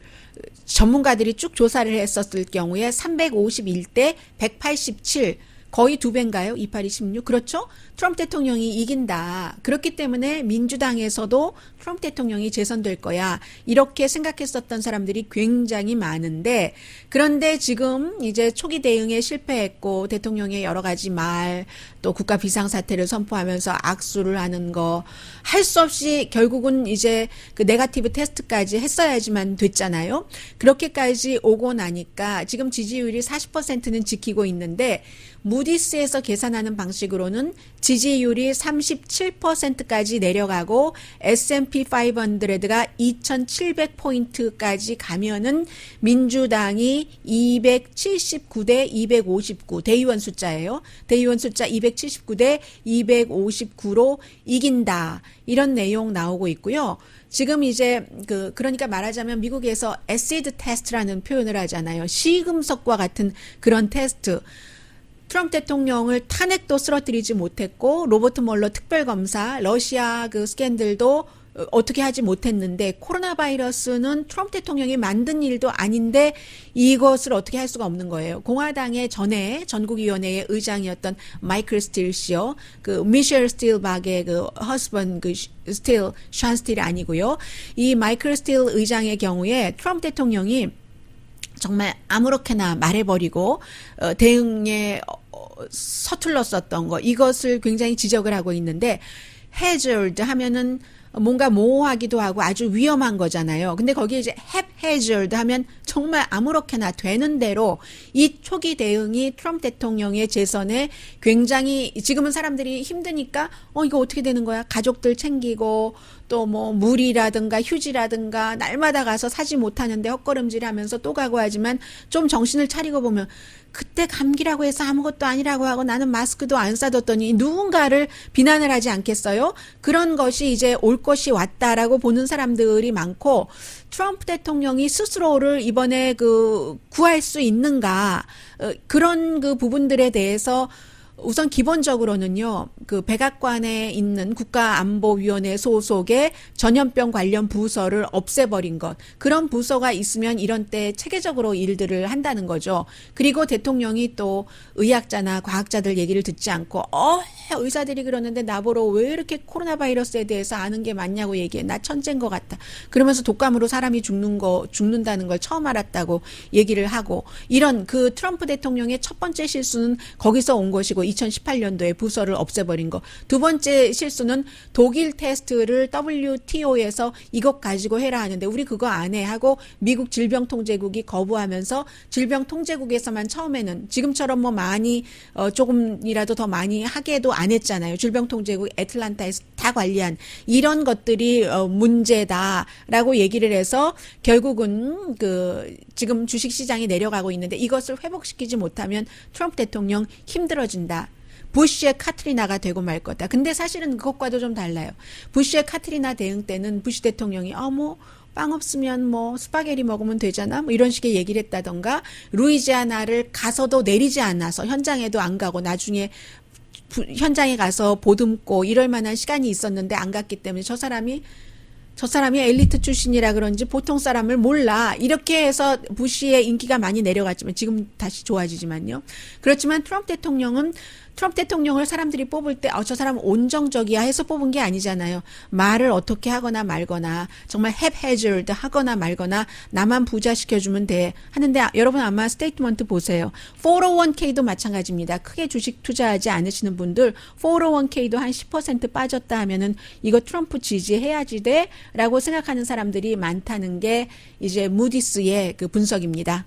전문가들이 쭉 조사를 했었을 경우에 351대 187 거의 2배인가요? 28, 26. 그렇죠? 트럼프 대통령이 이긴다. 그렇기 때문에 민주당에서도 트럼프 대통령이 재선될 거야. 이렇게 생각했었던 사람들이 굉장히 많은데 그런데 지금 이제 초기 대응에 실패했고 대통령의 여러 가지 말 또 국가 비상사태를 선포하면서 악수를 하는 거 할 수 없이 결국은 이제 그 네거티브 테스트까지 했어야지만 됐잖아요. 그렇게까지 오고 나니까 지금 지지율이 40%는 지키고 있는데 무디스에서 계산하는 방식으로는 지지율이 37%까지 내려가고 S&P 500가 2700포인트까지 가면은 민주당이 279대 259 대의원 숫자예요. 대의원 숫자 279대 259로 이긴다. 이런 내용 나오고 있고요. 지금 이제 그러니까 말하자면 미국에서 애시드 테스트라는 표현을 하잖아요. 시금석과 같은 그런 테스트. 트럼프 대통령을 탄핵도 쓰러뜨리지 못했고 로버트 멀러 특별검사 러시아 그 스캔들도 어떻게 하지 못했는데 코로나 바이러스는 트럼프 대통령이 만든 일도 아닌데 이것을 어떻게 할 수가 없는 거예요. 공화당의 전에 전국위원회의 의장이었던 마이클 스틸 씨요. 그 미셸 스틸박의 그 허스번 그 스틸 션 스틸이 아니고요. 이 마이클 스틸 의장의 경우에 트럼프 대통령이 정말 아무렇게나 말해버리고 대응에 서툴렀었던 거 이것을 굉장히 지적을 하고 있는데 hazard 하면은 뭔가 모호하기도 하고 아주 위험한 거잖아요. 근데 거기에 이제 haphazard 하면 정말 아무렇게나 되는 대로 이 초기 대응이 트럼프 대통령의 재선에 굉장히 지금은 사람들이 힘드니까 이거 어떻게 되는 거야? 가족들 챙기고 또 뭐 물이라든가 휴지라든가 날마다 가서 사지 못하는데 헛걸음질 하면서 또 가고 하지만 좀 정신을 차리고 보면 그때 감기라고 해서 아무것도 아니라고 하고 나는 마스크도 안 싸뒀더니 누군가를 비난을 하지 않겠어요? 그런 것이 이제 올 것이 왔다라고 보는 사람들이 많고 트럼프 대통령이 스스로를 이번에 구할 수 있는가 그런 그 부분들에 대해서 우선 기본적으로는요, 그 백악관에 있는 국가안보위원회 소속의 전염병 관련 부서를 없애버린 것. 그런 부서가 있으면 이런 때 체계적으로 일들을 한다는 거죠. 그리고 대통령이 또 의학자나 과학자들 얘기를 듣지 않고, 의사들이 그러는데 나보러 왜 이렇게 코로나 바이러스에 대해서 아는 게 맞냐고 얘기해. 나 천재인 것 같다. 그러면서 독감으로 사람이 죽는다는 걸 처음 알았다고 얘기를 하고, 이런 그 트럼프 대통령의 첫 번째 실수는 거기서 온 것이고, 2018년도에 부서를 없애버린 거. 두 번째 실수는 독일 테스트를 WTO에서 이것 가지고 해라 하는데 우리 그거 안 해 하고 미국 질병통제국이 거부하면서 질병통제국에서만 처음에는 지금처럼 뭐 많이 조금이라도 더 많이 하게도 안 했잖아요. 질병통제국 애틀란타에서 다 관리한 이런 것들이 문제다라고 얘기를 해서 결국은 그 지금 주식시장이 내려가고 있는데 이것을 회복시키지 못하면 트럼프 대통령 힘들어진다. 부시의 카트리나가 되고 말 거다. 근데 사실은 그것과도 좀 달라요. 부시의 카트리나 대응 때는 부시 대통령이 뭐 빵 없으면 뭐 스파게티 먹으면 되잖아. 뭐 이런 식의 얘기를 했다던가 루이지아나를 가서도 내리지 않아서 현장에도 안 가고 나중에 현장에 가서 보듬고 이럴 만한 시간이 있었는데 안 갔기 때문에 저 사람이 엘리트 출신이라 그런지 보통 사람을 몰라. 이렇게 해서 부시의 인기가 많이 내려갔지만 지금 다시 좋아지지만요. 그렇지만 트럼프 대통령을 사람들이 뽑을 때 저 사람 온정적이야 해서 뽑은 게 아니잖아요. 말을 어떻게 하거나 말거나 정말 haphazard 하거나 말거나 나만 부자 시켜주면 돼 하는데 여러분 아마 스테이트먼트 보세요. 401k도 마찬가지입니다. 크게 주식 투자하지 않으시는 분들 401k도 한 10% 빠졌다 하면은 이거 트럼프 지지해야지 돼 라고 생각하는 사람들이 많다는 게 이제 무디스의 그 분석입니다.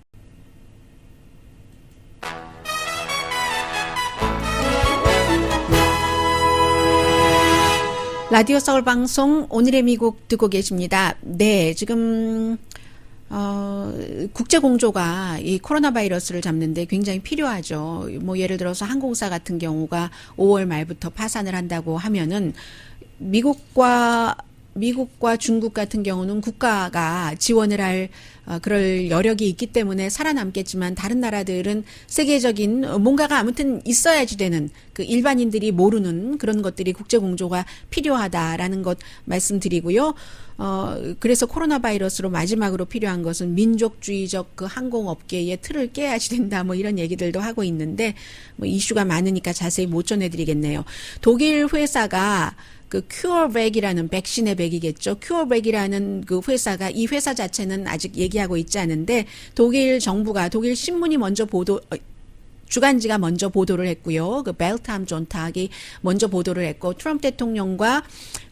라디오 서울 방송 오늘의 미국 듣고 계십니다. 네, 지금 국제 공조가 이 코로나 바이러스를 잡는데 굉장히 필요하죠. 뭐 예를 들어서 항공사 같은 경우가 5월 말부터 파산을 한다고 하면은 미국과 중국 같은 경우는 국가가 지원을 할 그럴 여력이 있기 때문에 살아남겠지만 다른 나라들은 세계적인 뭔가가 아무튼 있어야지 되는 그 일반인들이 모르는 그런 것들이 국제 공조가 필요하다라는 것 말씀드리고요. 그래서 코로나 바이러스로 마지막으로 필요한 것은 민족주의적 그 항공업계의 틀을 깨야지 된다 뭐 이런 얘기들도 하고 있는데 뭐 이슈가 많으니까 자세히 못 전해드리겠네요. 독일 회사가 그 큐어백이라는 백신의 백이겠죠. 큐어백이라는 그 회사가 이 회사 자체는 아직 얘기하고 있지 않은데 독일 정부가 독일 신문이 먼저 주간지가 먼저 보도를 했고요. 그 벨트함 존탁이 먼저 보도를 했고 트럼프 대통령과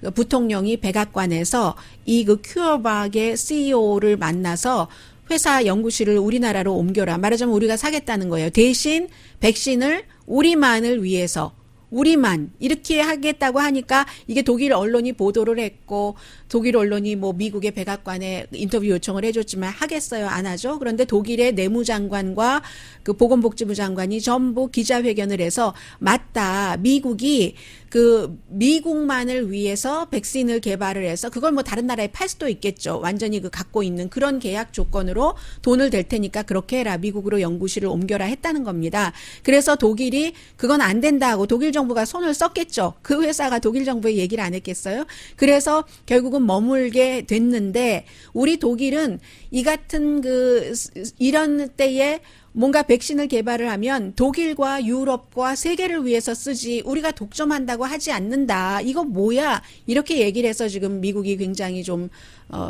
그 부통령이 백악관에서 이 그 큐어백의 CEO를 만나서 회사 연구실을 우리나라로 옮겨라. 말하자면 우리가 사겠다는 거예요. 대신 백신을 우리만을 위해서 우리만 이렇게 하겠다고 하니까 이게 독일 언론이 보도를 했고 독일 언론이 뭐 미국의 백악관에 인터뷰 요청을 해줬지만 하겠어요? 안 하죠? 그런데 독일의 내무장관과 그 보건복지부 장관이 전부 기자회견을 해서 맞다. 미국이 그 미국만을 위해서 백신을 개발을 해서 그걸 뭐 다른 나라에 팔 수도 있겠죠. 완전히 그 갖고 있는 그런 계약 조건으로 돈을 댈 테니까 그렇게 해라. 미국으로 연구실을 옮겨라 했다는 겁니다. 그래서 독일이 그건 안 된다 하고 독일 정부가 손을 썼겠죠. 그 회사가 독일 정부에 얘기를 안 했겠어요? 그래서 결국은 머물게 됐는데 우리 독일은 이 같은 이런 때에 뭔가 백신을 개발을 하면 독일과 유럽과 세계를 위해서 쓰지 우리가 독점한다고 하지 않는다. 이거 뭐야? 이렇게 얘기를 해서 지금 미국이 굉장히 좀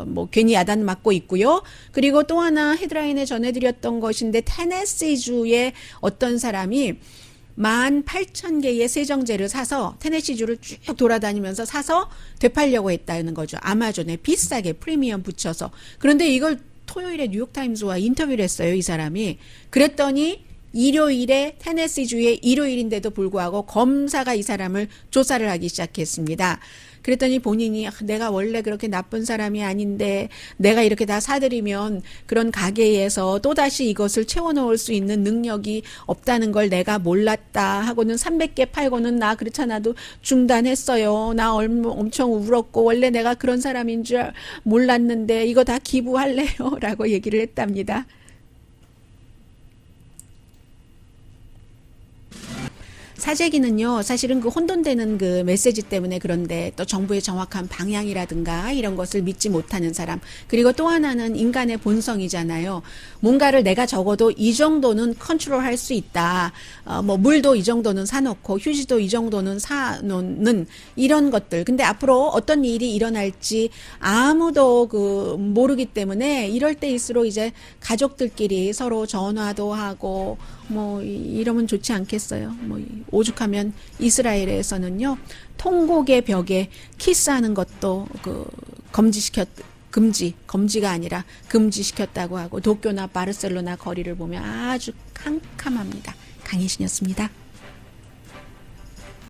뭐 괜히 야단 맞고 있고요. 그리고 또 하나 헤드라인에 전해드렸던 것인데 테네시주의 어떤 사람이 18,000개의 세정제를 사서 테네시주를 쭉 돌아다니면서 사서 되팔려고 했다는 거죠. 아마존에 비싸게 프리미엄 붙여서. 그런데 이걸 토요일에 뉴욕타임즈와 인터뷰를 했어요. 이 사람이. 그랬더니 일요일에 테네시주의 일요일인데도 불구하고 검사가 이 사람을 조사를 하기 시작했습니다. 그랬더니 본인이 내가 원래 그렇게 나쁜 사람이 아닌데 내가 이렇게 다 사들이면 그런 가게에서 또다시 이것을 채워넣을 수 있는 능력이 없다는 걸 내가 몰랐다 하고는 300개 팔고는 나 그렇잖아도 중단했어요. 나 엄청 울었고 원래 내가 그런 사람인 줄 몰랐는데 이거 다 기부할래요 라고 얘기를 했답니다. 사재기는요, 사실은 그 혼돈되는 그 메시지 때문에 그런데 또 정부의 정확한 방향이라든가 이런 것을 믿지 못하는 사람. 그리고 또 하나는 인간의 본성이잖아요. 뭔가를 내가 적어도 이 정도는 컨트롤 할 수 있다. 뭐 물도 이 정도는 사놓고 휴지도 이 정도는 사놓는 이런 것들. 근데 앞으로 어떤 일이 일어날지 아무도 모르기 때문에 이럴 때일수록 이제 가족들끼리 서로 전화도 하고 뭐 이러면 좋지 않겠어요. 뭐 오죽하면 이스라엘에서는요, 통곡의 벽에 키스하는 것도 금지가 아니라 금지시켰다고 하고, 도쿄나 바르셀로나 거리를 보면 아주 캄캄합니다. 강혜신이었습니다.